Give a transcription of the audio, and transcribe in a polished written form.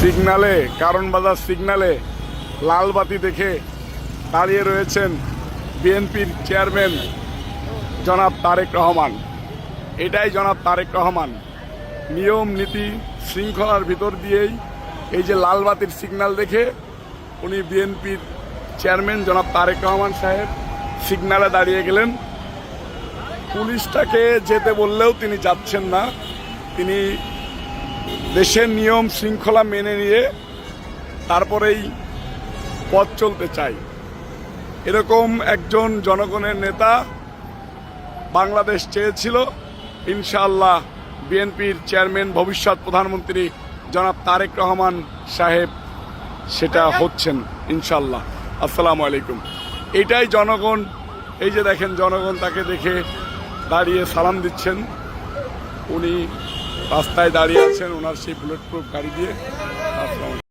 সিগনালে, কারণ বাজার সিগনালে লাল বাতি দেখে দাঁড়িয়ে রয়েছেন বিএনপির চেয়ারম্যান জনাব তারেক রহমান। এটাই জনাব তারেক রহমান, নিয়ম নীতি শৃঙ্খলার ভিতর দিয়েই এই যে লাল বাতির সিগন্যাল দেখে উনি বিএনপির চেয়ারম্যান জনাব তারেক রহমান সাহেব সিগন্যালে দাঁড়িয়ে গেলেন। পুলিশটাকে যেতে বললেও তিনি যাচ্ছেন না, তিনি দেশের নিয়ম শৃঙ্খলা মেনে নিয়ে তারপরেই পথ চলতে চাই। এরকম একজন জনগণের নেতা বাংলাদেশ চেয়েছিল। ইনশাআল্লাহ বিএনপির চেয়ারম্যান ভবিষ্যৎ প্রধানমন্ত্রী জনাব তারেক রহমান সাহেব সেটা হচ্ছেন ইনশাআল্লাহ। আসসালামু আলাইকুম। এটাই জনগণ, এই যে দেখেন জনগণ তাকে দেখে দাঁড়িয়ে সালাম দিচ্ছেন। উনি রাস্তায় দাঁড়িয়ে আছেন ওনার সেই বুলেট প্রুফ গাড়ি দিয়ে।